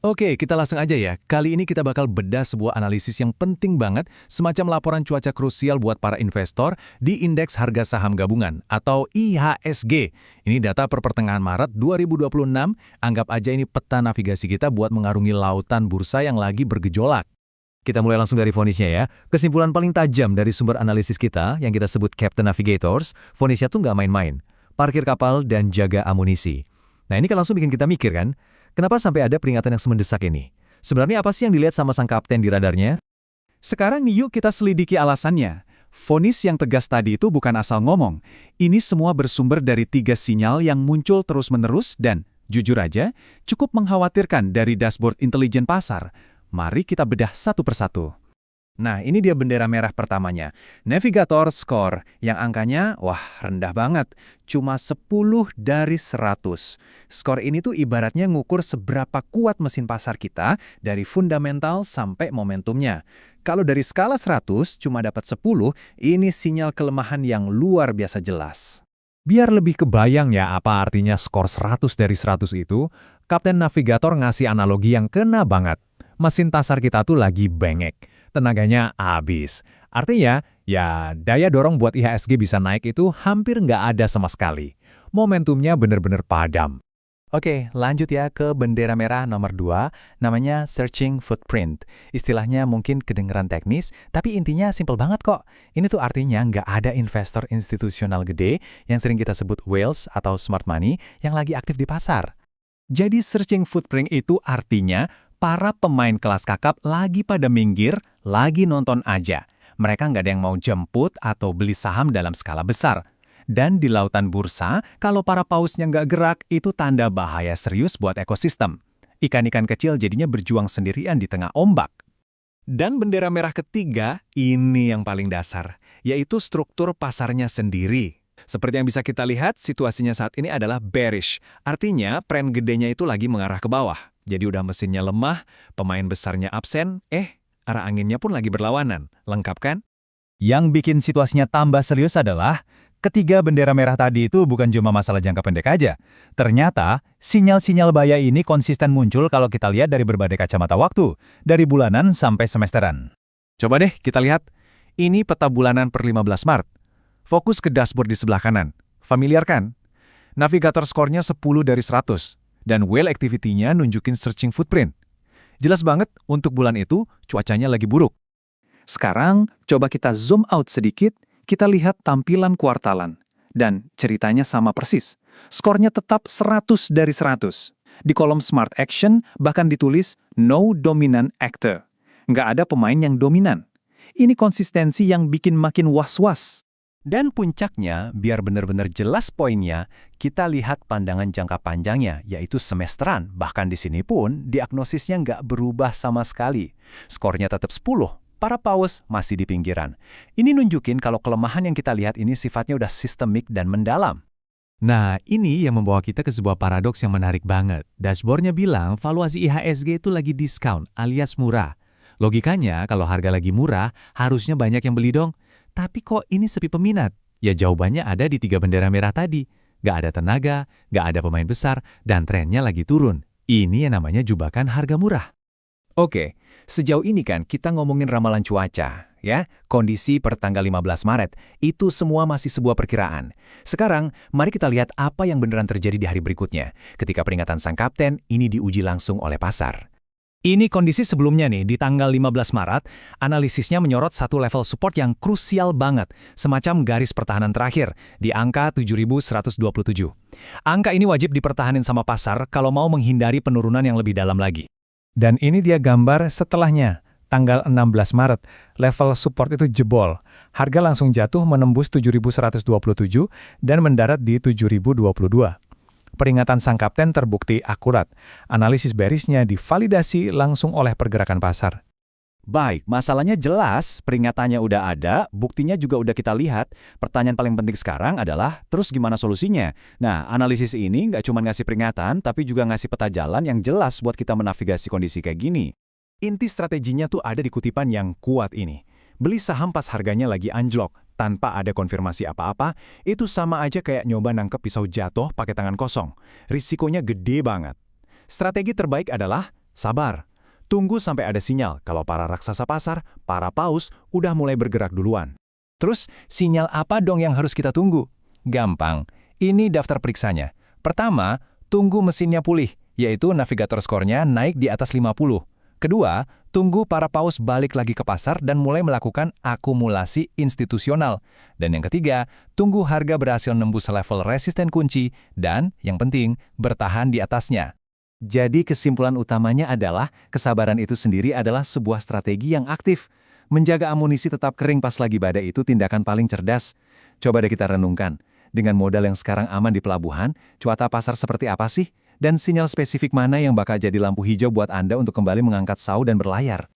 Oke, kita langsung aja ya. Kali ini kita bakal bedah sebuah analisis yang penting banget, semacam laporan cuaca krusial buat para investor di Indeks Harga Saham Gabungan, atau IHSG. Ini data per pertengahan Maret 2026, anggap aja ini peta navigasi kita buat mengarungi lautan bursa yang lagi bergejolak. Kita mulai langsung dari vonisnya ya. Kesimpulan paling tajam dari sumber analisis kita, yang kita sebut Captain Navigators, vonisnya tuh nggak main-main. Parkir kapal dan jaga amunisi. Nah ini kan langsung bikin kita mikir kan, kenapa sampai ada peringatan yang semendesak ini? Sebenarnya apa sih yang dilihat sama sang kapten di radarnya? Sekarang yuk kita selidiki alasannya. Vonis yang tegas tadi itu bukan asal ngomong. Ini semua bersumber dari 3 sinyal yang muncul terus-menerus dan, jujur aja, cukup mengkhawatirkan dari dashboard intelijen pasar. Mari kita bedah satu persatu. Nah, ini dia bendera merah pertamanya. Navigator Score, yang angkanya, wah rendah banget. Cuma 10 dari 100. Skor ini tuh ibaratnya ngukur seberapa kuat mesin pasar kita dari fundamental sampai momentumnya. Kalau dari skala 100 cuma dapat 10, ini sinyal kelemahan yang luar biasa jelas. Biar lebih kebayang ya apa artinya skor 100 dari 100 itu, Kapten Navigator ngasih analogi yang kena banget. Mesin pasar kita tuh lagi bengek. Tenaganya habis. Artinya, ya daya dorong buat IHSG bisa naik itu hampir nggak ada sama sekali. Momentumnya bener-bener padam. Oke, lanjut ya ke bendera merah nomor 2, namanya Searching Footprint. Istilahnya mungkin kedengeran teknis, tapi intinya simpel banget kok. Ini tuh artinya nggak ada investor institusional gede yang sering kita sebut whales atau smart money yang lagi aktif di pasar. Jadi Searching Footprint itu artinya para pemain kelas kakap lagi pada minggir, lagi nonton aja. Mereka nggak ada yang mau jemput atau beli saham dalam skala besar. Dan di lautan bursa, kalau para pausnya nggak gerak, itu tanda bahaya serius buat ekosistem. Ikan-ikan kecil jadinya berjuang sendirian di tengah ombak. Dan bendera merah ketiga, ini yang paling dasar, yaitu struktur pasarnya sendiri. Seperti yang bisa kita lihat, situasinya saat ini adalah bearish. Artinya, tren gedenya itu lagi mengarah ke bawah. Jadi udah mesinnya lemah, pemain besarnya absen, arah anginnya pun lagi berlawanan. Lengkap kan? Yang bikin situasinya tambah serius adalah, ketiga bendera merah tadi itu bukan cuma masalah jangka pendek aja. Ternyata, sinyal-sinyal bahaya ini konsisten muncul kalau kita lihat dari berbagai kacamata waktu, dari bulanan sampai semesteran. Coba deh kita lihat. Ini peta bulanan per 15 Maret. Fokus ke dashboard di sebelah kanan. Familiar kan? Navigator skornya 10 dari 100. Dan whale activity-nya nunjukin searching footprint. Jelas banget untuk bulan itu cuacanya lagi buruk. Sekarang coba kita zoom out sedikit, kita lihat tampilan kuartalan. Dan ceritanya sama persis. Skornya tetap 100 dari 100. Di kolom Smart Action bahkan ditulis No Dominant Actor. Nggak ada pemain yang dominan. Ini konsistensi yang bikin makin was-was. Dan puncaknya, biar benar-benar jelas poinnya, kita lihat pandangan jangka panjangnya, yaitu semesteran. Bahkan di sini pun, diagnosisnya nggak berubah sama sekali. Skornya tetap 10, para paus masih di pinggiran. Ini nunjukin kalau kelemahan yang kita lihat ini sifatnya udah sistemik dan mendalam. Nah, ini yang membawa kita ke sebuah paradoks yang menarik banget. Dashboardnya bilang valuasi IHSG itu lagi diskon alias murah. Logikanya, kalau harga lagi murah, harusnya banyak yang beli dong. Tapi kok ini sepi peminat? Ya jawabannya ada di 3 bendera merah tadi. Nggak ada tenaga, nggak ada pemain besar, dan trennya lagi turun. Ini yang namanya jebakan harga murah. Oke, sejauh ini kan kita ngomongin ramalan cuaca, ya. Kondisi per tanggal 15 Maret, itu semua masih sebuah perkiraan. Sekarang, mari kita lihat apa yang beneran terjadi di hari berikutnya. Ketika peringatan sang kapten, ini diuji langsung oleh pasar. Ini kondisi sebelumnya nih, di tanggal 15 Maret, analisisnya menyorot satu level support yang krusial banget, semacam garis pertahanan terakhir, di angka 7.127. Angka ini wajib dipertahanin sama pasar kalau mau menghindari penurunan yang lebih dalam lagi. Dan ini dia gambar setelahnya. Tanggal 16 Maret, level support itu jebol. Harga langsung jatuh menembus 7.127 dan mendarat di 7.022. Peringatan sang kapten terbukti akurat. Analisis bearishnya divalidasi langsung oleh pergerakan pasar. Baik, masalahnya jelas, peringatannya udah ada, buktinya juga udah kita lihat. Pertanyaan paling penting sekarang adalah, terus gimana solusinya? Nah, analisis ini nggak cuma ngasih peringatan, tapi juga ngasih peta jalan yang jelas buat kita menavigasi kondisi kayak gini. Inti strateginya tuh ada di kutipan yang kuat ini. Beli saham pas harganya lagi anjlok, tanpa ada konfirmasi apa-apa, itu sama aja kayak nyoba nangkep pisau jatuh pakai tangan kosong. Risikonya gede banget. Strategi terbaik adalah Sabar. Tunggu sampai ada sinyal kalau para raksasa pasar, para paus, udah mulai bergerak duluan. Terus, sinyal apa dong yang harus kita tunggu? Gampang. Ini daftar periksanya. Pertama, tunggu mesinnya pulih, yaitu navigator skornya naik di atas 50. Kedua, tunggu para paus balik lagi ke pasar dan mulai melakukan akumulasi institusional. Dan yang ketiga, tunggu harga berhasil nembus level resisten kunci dan, yang penting, bertahan di atasnya. Jadi kesimpulan utamanya adalah kesabaran itu sendiri adalah sebuah strategi yang aktif. Menjaga amunisi tetap kering pas lagi badai itu tindakan paling cerdas. Coba deh kita renungkan. Dengan modal yang sekarang aman di pelabuhan, cuaca pasar seperti apa sih? Dan sinyal spesifik mana yang bakal jadi lampu hijau buat Anda untuk kembali mengangkat sau dan berlayar?